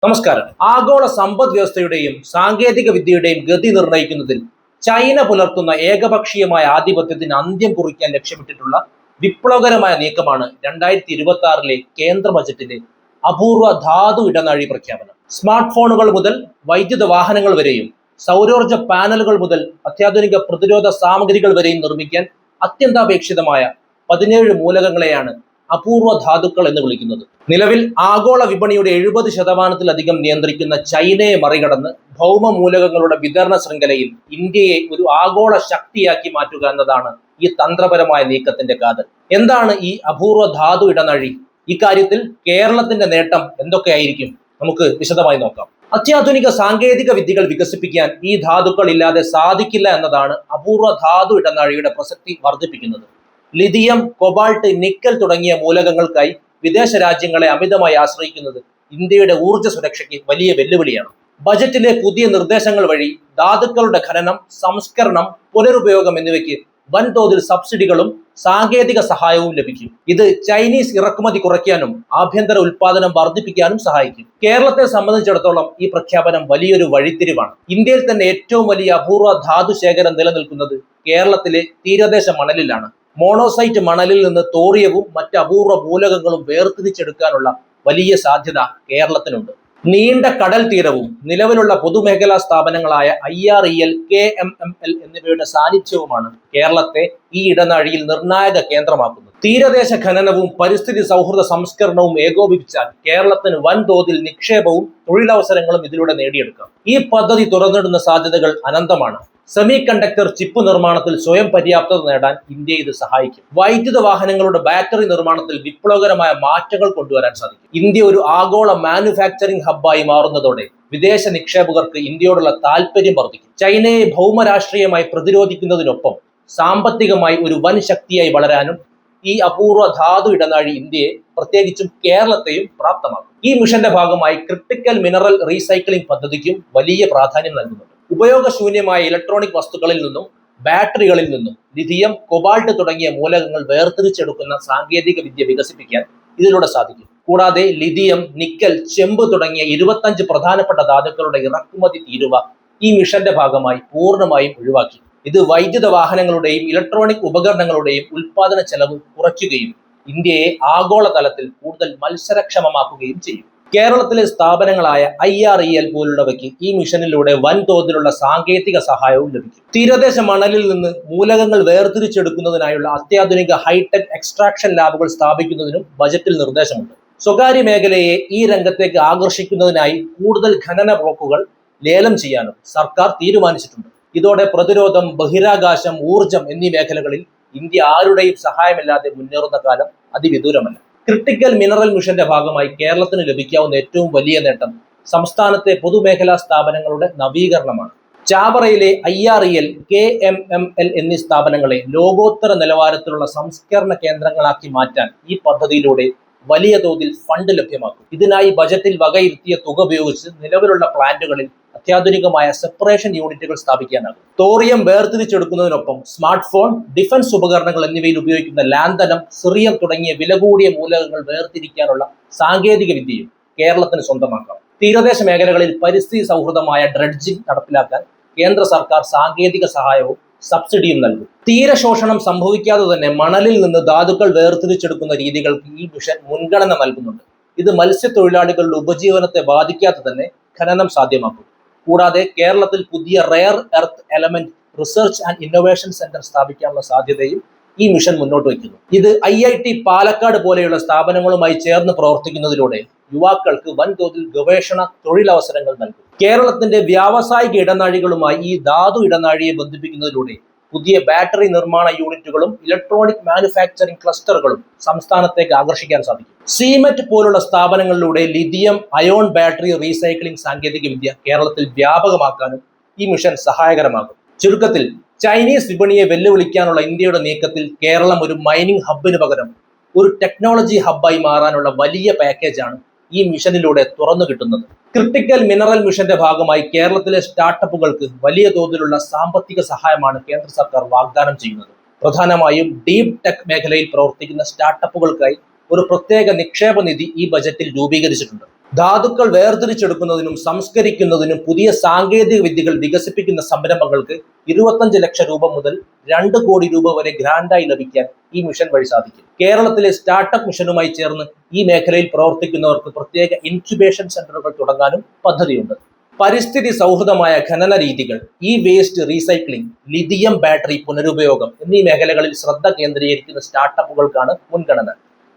നമസ്കാരം. ആഗോള സമ്പദ് വ്യവസ്ഥയുടെയും സാങ്കേതിക വിദ്യയുടെയും ഗതി നിർണ്ണയിക്കുന്നതിൽ ചൈന പുലർത്തുന്ന ഏകപക്ഷീയമായ ആധിപത്യത്തിന് അന്ത്യം കുറിക്കാൻ ലക്ഷ്യമിട്ടിട്ടുള്ള വിപ്ലവകരമായ നീക്കമാണ് 2026 കേന്ദ്ര ബജറ്റിലെ അപൂർവ ധാതു ഇടനാഴി പ്രഖ്യാപനം. സ്മാർട്ട് ഫോണുകൾ മുതൽ വൈദ്യുത വാഹനങ്ങൾ വരെയും സൗരോർജ പാനലുകൾ മുതൽ അത്യാധുനിക പ്രതിരോധ സാമഗ്രികൾ വരെയും നിർമ്മിക്കാൻ അത്യന്താപേക്ഷിതമായ 17 മൂലകങ്ങളെയാണ് അപൂർവ ധാതുക്കൾ എന്ന് വിളിക്കുന്നത്. നിലവിൽ ആഗോള വിപണിയുടെ 70% നിയന്ത്രിക്കുന്ന ചൈനയെ മറികടന്ന് ഭൗമ മൂലകങ്ങളുടെ വിതരണ ശൃംഖലയിൽ ഇന്ത്യയെ ഒരു ആഗോള ശക്തിയാക്കി മാറ്റുക എന്നതാണ് ഈ തന്ത്രപരമായ നീക്കത്തിന്റെ കാതൽ. എന്താണ് ഈ അപൂർവ ധാതു ഇടനാഴി? ഇക്കാര്യത്തിൽ കേരളത്തിന്റെ നേട്ടം എന്തൊക്കെയായിരിക്കും? നമുക്ക് വിശദമായി നോക്കാം. അത്യാധുനിക സാങ്കേതിക വിദ്യകൾ വികസിപ്പിക്കാൻ ഈ ധാതുക്കൾ ഇല്ലാതെ സാധിക്കില്ല എന്നതാണ് അപൂർവ ധാതു ഇടനാഴിയുടെ പ്രസക്തി വർദ്ധിപ്പിക്കുന്നത്. ലിഥിയം, കൊബാൾട്ട്, നിക്കൽ തുടങ്ങിയ മൂലകങ്ങൾക്കായി വിദേശ രാജ്യങ്ങളെ അമിതമായി ആശ്രയിക്കുന്നത് ഇന്ത്യയുടെ ഊർജ്ജ സുരക്ഷയ്ക്ക് വലിയ വെല്ലുവിളിയാണ്. ബജറ്റിലെ പുതിയ നിർദ്ദേശങ്ങൾ വഴി ധാതുക്കളുടെ ഖനനം, സംസ്കരണം, പുനരുപയോഗം എന്നിവയ്ക്ക് വൻതോതിൽ സബ്സിഡികളും സാങ്കേതിക സഹായവും ലഭിക്കും. ഇത് ചൈനീസ് ഇറക്കുമതി കുറയ്ക്കാനും ആഭ്യന്തര ഉൽപാദനം വർദ്ധിപ്പിക്കാനും സഹായിക്കും. കേരളത്തെ സംബന്ധിച്ചിടത്തോളം ഈ പ്രഖ്യാപനം വലിയൊരു വഴിത്തിരിവാണ്. ഇന്ത്യയിൽ തന്നെ ഏറ്റവും വലിയ അപൂർവ ധാതു ശേഖരം നിലനിൽക്കുന്നത് കേരളത്തിലെ തീരദേശ മണലിലാണ്. മോണോസൈറ്റ് മണലിൽ നിന്ന് തോറിയവും മറ്റ് അപൂർവ മൂലകങ്ങളും വേർതിരിച്ചെടുക്കാനുള്ള വലിയ സാധ്യത കേരളത്തിനുണ്ട്. നീണ്ട കടൽ തീരവും നിലവിലുള്ള പൊതുമേഖലാ സ്ഥാപനങ്ങളായ IREL, KMML എന്നിവയുടെ സാന്നിധ്യവുമാണ് കേരളത്തെ ഈ ഇടനാഴിയിൽ നിർണായക കേന്ദ്രമാക്കുന്നത്. തീരദേശ ഖനനവും പരിസ്ഥിതി സൗഹൃദ സംസ്കരണവും ഏകോപിപ്പിച്ചാൽ കേരളത്തിന് വൻതോതിൽ നിക്ഷേപവും തൊഴിലവസരങ്ങളും ഇതിലൂടെ നേടിയെടുക്കാം. ഈ പദ്ധതി തുറന്നിടുന്ന സാധ്യതകൾ അനന്തമാണ്. സെമി കണ്ടക്ടർ ചിപ്പ് നിർമ്മാണത്തിൽ സ്വയം പര്യാപ്തത നേടാൻ ഇന്ത്യയെ ഇത് സഹായിക്കും. വൈദ്യുത വാഹനങ്ങളുടെ ബാറ്ററി നിർമ്മാണത്തിൽ വിപ്ലവകരമായ മാറ്റങ്ങൾ കൊണ്ടുവരാൻ സാധിക്കും. ഇന്ത്യ ഒരു ആഗോള മാനുഫാക്ചറിംഗ് ഹബ്ബായി മാറുന്നതോടെ വിദേശ നിക്ഷേപകർക്ക് ഇന്ത്യയോടുള്ള താല്പര്യം വർദ്ധിക്കും. ചൈനയെ ഭൗമരാഷ്ട്രീയമായി പ്രതിരോധിക്കുന്നതിനൊപ്പം സാമ്പത്തികമായി ഒരു വൻ ശക്തിയായി വളരാനും ഈ അപൂർവ ധാതു ഇടനാഴി ഇന്ത്യയെ, പ്രത്യേകിച്ചും കേരളത്തെയും പ്രാപ്തമാക്കും. ഈ മിഷന്റെ ഭാഗമായി ക്രിട്ടിക്കൽ മിനറൽ റീസൈക്ലിംഗ് പദ്ധതിക്കും വലിയ പ്രാധാന്യം നൽകുന്നുണ്ട്. ഉപയോഗശൂന്യമായ ഇലക്ട്രോണിക് വസ്തുക്കളിൽ നിന്നും ബാറ്ററികളിൽ നിന്നും ലിഥിയം, കൊബാൾട്ട് തുടങ്ങിയ മൂലകങ്ങൾ വേർതിരിച്ചെടുക്കുന്ന സാങ്കേതിക വിദ്യ വികസിപ്പിക്കാൻ ഇതിലൂടെ സാധിക്കും. കൂടാതെ ലിഥിയം, നിക്കൽ, ചെമ്പ് തുടങ്ങിയ 25 പ്രധാനപ്പെട്ട ധാതുക്കളുടെ ഇറക്കുമതി തീരുവ ഈ മിഷന്റെ ഭാഗമായി പൂർണ്ണമായും ഒഴിവാക്കി. ഇത് വൈദ്യുത വാഹനങ്ങളുടെയും ഇലക്ട്രോണിക് ഉപകരണങ്ങളുടെയും ഉൽപാദന ചെലവ് കുറയ്ക്കുകയും ഇന്ത്യയെ ആഗോള തലത്തിൽ കൂടുതൽ മത്സരക്ഷമമാക്കുകയും ചെയ്യും. കേരളത്തിലെ സ്ഥാപനങ്ങളായ IREL പോലുള്ളവയ്ക്ക് ഈ മിഷനിലൂടെ വൻതോതിലുള്ള സാങ്കേതിക സഹായവും ലഭിക്കും. തീരദേശ മണലിൽ നിന്ന് മൂലകങ്ങൾ വേർതിരിച്ചെടുക്കുന്നതിനായുള്ള അത്യാധുനിക ഹൈടെക് എക്സ്ട്രാക്ഷൻ ലാബുകൾ സ്ഥാപിക്കുന്നതിനും ബജറ്റിൽ നിർദ്ദേശമുണ്ട്. സ്വകാര്യ മേഖലയെ ഈ രംഗത്തേക്ക് ആകർഷിക്കുന്നതിനായി കൂടുതൽ ഖനന ബ്ലോക്കുകൾ ലേലം ചെയ്യാനും സർക്കാർ തീരുമാനിച്ചിട്ടുണ്ട്. ഇതോടെ പ്രതിരോധം, ബഹിരാകാശം, ഊർജം എന്നീ മേഖലകളിൽ ഇന്ത്യ ആരുടെയും സഹായമില്ലാതെ മുന്നേറുന്ന കാലം അതിവിദൂരമല്ല. ക്രിട്ടിക്കൽ മിനറൽ മിഷന്റെ ഭാഗമായി കേരളത്തിന് ലഭിക്കാവുന്ന ഏറ്റവും വലിയ നേട്ടം സംസ്ഥാനത്തെ പൊതുമേഖലാ സ്ഥാപനങ്ങളുടെ നവീകരണമാണ്. ചാവറയിലെ IREL, KMML എന്നീ സ്ഥാപനങ്ങളെ ലോകോത്തര നിലവാരത്തിലുള്ള സംസ്കരണ കേന്ദ്രങ്ങളാക്കി മാറ്റാൻ ഈ പദ്ധതിയിലൂടെ വലിയ തോതിൽ ഫണ്ട് ലഭ്യമാക്കും. ഇതിനായി ബജറ്റിൽ വകയിരുത്തിയ തുക ഉപയോഗിച്ച് നിലവിലുള്ള പ്ലാന്റുകളിൽ അത്യാധുനികമായ സെപ്പറേഷൻ യൂണിറ്റുകൾ സ്ഥാപിക്കാനാകും. തോറിയം വേർതിരിച്ചെടുക്കുന്നതിനൊപ്പം സ്മാർട്ട് ഫോൺ, ഡിഫൻസ് ഉപകരണങ്ങൾ എന്നിവയിൽ ഉപയോഗിക്കുന്ന ലാന്തനം, സിറിയം തുടങ്ങിയ വില കൂടിയ മൂലകങ്ങൾ വേർതിരിക്കാനുള്ള സാങ്കേതിക വിദ്യയും കേരളത്തിന് സ്വന്തമാക്കാം. തീരദേശ മേഖലകളിൽ പരിസ്ഥിതി സൗഹൃദമായ ഡ്രഡ്ജിംഗ് നടപ്പിലാക്കാൻ കേന്ദ്ര സർക്കാർ സാങ്കേതിക സഹായവും സബ്സിഡിയും നൽകും. തീരശോഷണം സംഭവിക്കാതെ തന്നെ മണലിൽ നിന്ന് ധാതുക്കൾ വേർതിരിച്ചെടുക്കുന്ന രീതികൾക്ക് ഈ മിഷൻ മുൻഗണന നൽകുന്നുണ്ട്. ഇത് മത്സ്യത്തൊഴിലാളികളുടെ ഉപജീവനത്തെ ബാധിക്കാതെ തന്നെ ഖനനം സാധ്യമാക്കും. കൂടാതെ കേരളത്തിൽ പുതിയ rare earth element research and innovation centre സ്ഥാപിക്കാനുള്ള സാധ്യതയും ഈ മിഷൻ മുന്നോട്ട് വയ്ക്കുന്നു. ഇത് IIT പാലക്കാട് പോലെയുള്ള സ്ഥാപനങ്ങളുമായി ചേർന്ന് പ്രവർത്തിക്കുന്നതിലൂടെ യുവാക്കൾക്ക് വൻതോതിൽ ഗവേഷണ തൊഴിലവസരങ്ങൾ നൽകും. കേരളത്തിന്റെ വ്യാവസായിക ഇടനാഴികളുമായി ഈ ധാതു ഇടനാഴിയെ ബന്ധിപ്പിക്കുന്നതിലൂടെ പുതിയ ബാറ്ററി നിർമ്മാണ യൂണിറ്റുകളും ഇലക്ട്രോണിക് മാനുഫാക്ചറിംഗ് ക്ലസ്റ്ററുകളും സംസ്ഥാനത്തേക്ക് ആകർഷിക്കാൻ സാധിക്കും. സീമെറ്റ് പോലുള്ള സ്ഥാപനങ്ങളിലൂടെ ലിഥിയം അയോൺ ബാറ്ററി റീസൈക്ലിംഗ് സാങ്കേതിക വിദ്യ കേരളത്തിൽ വ്യാപകമാക്കാനും ഈ മിഷൻ സഹായകരമാകും. ചുരുക്കത്തിൽ, ചൈനീസ് വിപണിയെ വെല്ലുവിളിക്കാനുള്ള ഇന്ത്യയുടെ നീക്കത്തിൽ കേരളം ഒരു മൈനിങ് ഹബ്ബിന് പകരം ഒരു ടെക്നോളജി ഹബ്ബായി മാറാനുള്ള വലിയ പാക്കേജാണ് ഈ മിഷനിലൂടെ തുറന്നു കിട്ടുന്നത്. ക്രിട്ടിക്കൽ മിനറൽ മിഷന്റെ ഭാഗമായി കേരളത്തിലെ സ്റ്റാർട്ടപ്പുകൾക്ക് വലിയ തോതിലുള്ള സാമ്പത്തിക സഹായമാണ് കേന്ദ്ര സർക്കാർ വാഗ്ദാനം ചെയ്യുന്നത്. പ്രധാനമായും ഡീപ് ടെക് മേഖലയിൽ പ്രവർത്തിക്കുന്ന സ്റ്റാർട്ടപ്പുകൾക്കായി ഒരു പ്രത്യേക നിക്ഷേപ നിധി ഈ ബജറ്റിൽ രൂപീകരിച്ചിട്ടുണ്ട്. ധാതുക്കൾ വേർതിരിച്ചെടുക്കുന്നതിനും സംസ്കരിക്കുന്നതിനും പുതിയ സാങ്കേതിക വിദ്യകൾ വികസിപ്പിക്കുന്ന സംരംഭങ്ങൾക്ക് 25 ലക്ഷം രൂപ മുതൽ 2 കോടി രൂപ വരെ ഗ്രാന്റായി ലഭിക്കാൻ ഈ മിഷൻ വഴി സാധിക്കും. കേരളത്തിലെ സ്റ്റാർട്ടപ്പ് മിഷനുമായി ചേർന്ന് ഈ മേഖലയിൽ പ്രവർത്തിക്കുന്നവർക്ക് പ്രത്യേക ഇൻക്യുബേഷൻ സെന്ററുകൾ തുടങ്ങാനും പദ്ധതിയുണ്ട്. പരിസ്ഥിതി സൗഹൃദമായ ഖനന രീതികൾ, ഈ വേസ്റ്റ് റീസൈക്ലിംഗ്, ലിഥിയം ബാറ്ററി പുനരുപയോഗം എന്നീ മേഖലകളിൽ ശ്രദ്ധ കേന്ദ്രീകരിക്കുന്ന സ്റ്റാർട്ടപ്പുകൾക്കാണ് മുൻഗണന.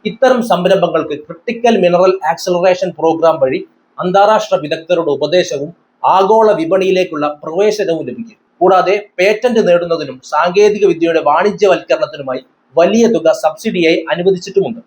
ഇത്തരം സംരംഭങ്ങൾക്ക് ക്രിട്ടിക്കൽ മിനറൽ ആക്സലറേഷൻ പ്രോഗ്രാം വഴി അന്താരാഷ്ട്ര വിദഗ്ധരുടെ ഉപദേശവും ആഗോള വിപണിയിലേക്കുള്ള പ്രവേശനവും ലഭിക്കും. കൂടാതെ പേറ്റന്റ് നേടുന്നതിനും സാങ്കേതിക വിദ്യയുടെ വാണിജ്യവൽക്കരണത്തിനുമായി വലിയ തുക സബ്സിഡിയായി അനുവദിച്ചിട്ടുമുണ്ട്.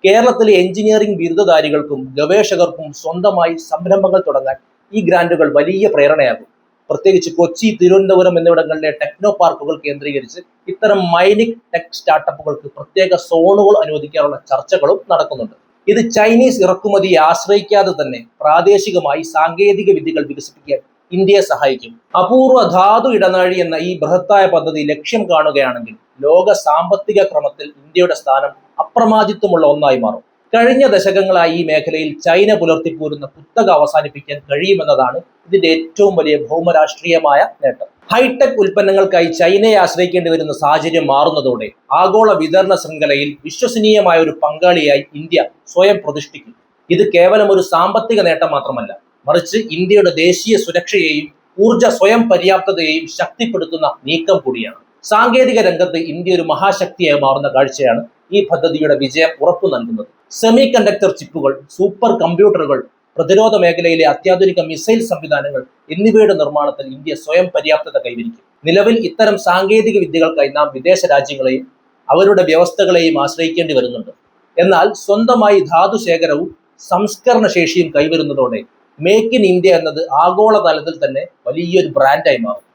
കേരളത്തിലെ എഞ്ചിനീയറിംഗ് ബിരുദധാരികൾക്കും ഗവേഷകർക്കും സ്വന്തമായി സംരംഭങ്ങൾ തുടങ്ങാൻ ഈ ഗ്രാന്റുകൾ വലിയ പ്രേരണയാകും. പ്രത്യേകിച്ച് കൊച്ചി, തിരുവനന്തപുരം എന്നിവിടങ്ങളിലെ ടെക്നോ പാർക്കുകൾ കേന്ദ്രീകരിച്ച് ഇത്തരം മൈനിക് ടെക് സ്റ്റാർട്ടപ്പുകൾക്ക് പ്രത്യേക സോണുകൾ അനുവദിക്കാനുള്ള ചർച്ചകളും നടക്കുന്നുണ്ട്. ഇത് ചൈനീസ് ഇറക്കുമതിയെ ആശ്രയിക്കാതെ തന്നെ പ്രാദേശികമായി സാങ്കേതിക വിദ്യകൾ വികസിപ്പിക്കാൻ ഇന്ത്യയെ സഹായിക്കും. അപൂർവ ധാതു ഇടനാഴി എന്ന ഈ ബൃഹത്തായ പദ്ധതി ലക്ഷ്യം കാണുകയാണെങ്കിൽ ലോക സാമ്പത്തിക ക്രമത്തിൽ ഇന്ത്യയുടെ സ്ഥാനം അപ്രമാദിത്വമുള്ള ഒന്നായി മാറും. കഴിഞ്ഞ ദശകങ്ങളായി ഈ മേഖലയിൽ ചൈന പുലർത്തിപ്പോരുന്ന കുത്തക അവസാനിപ്പിക്കാൻ കഴിയുമെന്നതാണ് ഇതിന്റെ ഏറ്റവും വലിയ ഭൗമരാഷ്ട്രീയമായ നേട്ടം. ഹൈടെക് ഉൽപ്പന്നങ്ങൾക്കായി ചൈനയെ ആശ്രയിക്കേണ്ടി വരുന്ന സാഹചര്യം മാറുന്നതോടെ ആഗോള വിതരണ ശൃംഖലയിൽ വിശ്വസനീയമായ ഒരു പങ്കാളിയായി ഇന്ത്യ സ്വയം പ്രതിഷ്ഠിക്കും. ഇത് കേവലം ഒരു സാമ്പത്തിക നേട്ടം മാത്രമല്ല, മറിച്ച് ഇന്ത്യയുടെ ദേശീയ സുരക്ഷയെയും ഊർജ സ്വയം പര്യാപ്തതയെയും ശക്തിപ്പെടുത്തുന്ന നീക്കം കൂടിയാണ്. സാങ്കേതിക രംഗത്ത് ഇന്ത്യ ഒരു മഹാശക്തിയായി മാറുന്ന കാഴ്ചയാണ് ഈ പദ്ധതിയുടെ വിജയം ഉറപ്പു നൽകുന്നത്. സെമി കണ്ടക്ടർ ചിപ്പുകൾ, സൂപ്പർ കമ്പ്യൂട്ടറുകൾ, പ്രതിരോധ മേഖലയിലെ അത്യാധുനിക മിസൈൽ സംവിധാനങ്ങൾ എന്നിവയുടെ നിർമ്മാണത്തിൽ ഇന്ത്യ സ്വയം പര്യാപ്തത കൈവരിക്കും. നിലവിൽ ഇത്തരം സാങ്കേതിക വിദ്യകൾക്കായി നാം വിദേശ രാജ്യങ്ങളെയും അവരുടെ വ്യവസ്ഥകളെയും ആശ്രയിക്കേണ്ടി വരുന്നുണ്ട്. എന്നാൽ സ്വന്തമായി ധാതു ശേഖരവും സംസ്കരണ ശേഷിയും കൈവരുന്നതോടെ മേക്ക് ഇൻ ഇന്ത്യ എന്നത് ആഗോള തലത്തിൽ തന്നെ വലിയൊരു ബ്രാൻഡായി മാറും.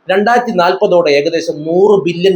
2040 ഏകദേശം $100 ബില്യൺ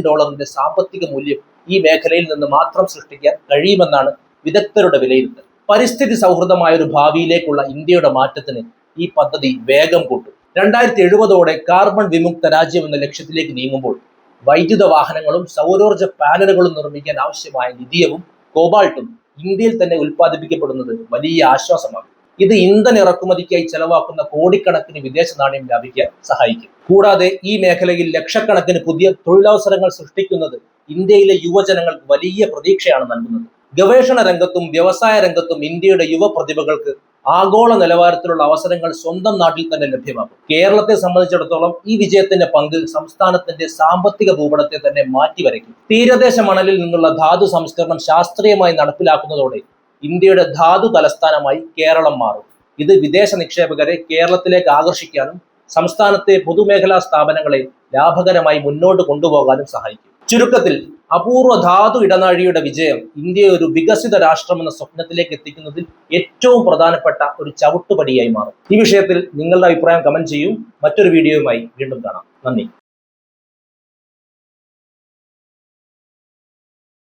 സാമ്പത്തിക മൂല്യം ഈ മേഖലയിൽ നിന്ന് മാത്രം സൃഷ്ടിക്കാൻ കഴിയുമെന്നാണ് വിദഗ്ധരുടെ വിലയിരുത്തൽ. പരിസ്ഥിതി സൗഹൃദമായ ഒരു ഭാവിയിലേക്കുള്ള ഇന്ത്യയുടെ മാറ്റത്തിന് ഈ പദ്ധതി വേഗം കൂട്ടും. 2070 കാർബൺ വിമുക്ത രാജ്യം എന്ന ലക്ഷ്യത്തിലേക്ക് നീങ്ങുമ്പോൾ വൈദ്യുത വാഹനങ്ങളും സൗരോർജ്ജ പാനലുകളും നിർമ്മിക്കാൻ ആവശ്യമായ ലിഥിയവും കോബാൾട്ടും ഇന്ത്യയിൽ തന്നെ ഉൽപ്പാദിപ്പിക്കപ്പെടുന്നത് വലിയ ആശ്വാസമാകും. ഇത് ഇന്ധന ഇറക്കുമതിക്കായി ചെലവാക്കുന്ന കോടിക്കണക്കിന് വിദേശ നാണ്യം ലാഭിക്കാൻ സഹായിക്കും. കൂടാതെ ഈ മേഖലയിൽ ലക്ഷക്കണക്കിന് പുതിയ തൊഴിലവസരങ്ങൾ സൃഷ്ടിക്കുന്നത് ഇന്ത്യയിലെ യുവജനങ്ങൾക്ക് വലിയ പ്രതീക്ഷയാണ് നൽകുന്നത്. ഗവേഷണ രംഗത്തും വ്യവസായ രംഗത്തും ഇന്ത്യയുടെ യുവ പ്രതിഭകൾക്ക് ആഗോള നിലവാരത്തിലുള്ള അവസരങ്ങൾ സ്വന്തം നാട്ടിൽ തന്നെ ലഭ്യമാകും. കേരളത്തെ സംബന്ധിച്ചിടത്തോളം ഈ വിജയത്തിന്റെ പങ്ക് സംസ്ഥാനത്തിന്റെ സാമ്പത്തിക ഭൂപടത്തെ തന്നെ മാറ്റിവരയ്ക്കും. തീരദേശ മണലിൽ നിന്നുള്ള ധാതു സംസ്കരണം ശാസ്ത്രീയമായി നടപ്പിലാക്കുന്നതോടെ ഇന്ത്യയുടെ ധാതു തലസ്ഥാനമായി കേരളം മാറും. ഇത് വിദേശ നിക്ഷേപകരെ കേരളത്തിലേക്ക് ആകർഷിക്കാനും സംസ്ഥാനത്തെ പൊതുമേഖലാ സ്ഥാപനങ്ങളെ ലാഭകരമായി മുന്നോട്ട് കൊണ്ടുപോകാനും സഹായിക്കും. ചുരുക്കത്തിൽ, അപൂർവ ധാതു ഇടനാഴിയുടെ വിജയം ഇന്ത്യയെ ഒരു വികസിത രാഷ്ട്രമെന്ന സ്വപ്നത്തിലേക്ക് എത്തിക്കുന്നതിൽ ഏറ്റവും പ്രധാനപ്പെട്ട ഒരു ചവിട്ടുപടിയായി മാറും. ഈ വിഷയത്തിൽ നിങ്ങളുടെ അഭിപ്രായം കമന്റ് ചെയ്യൂ. മറ്റൊരു വീഡിയോയുമായി വീണ്ടും കാണാം. നന്ദി.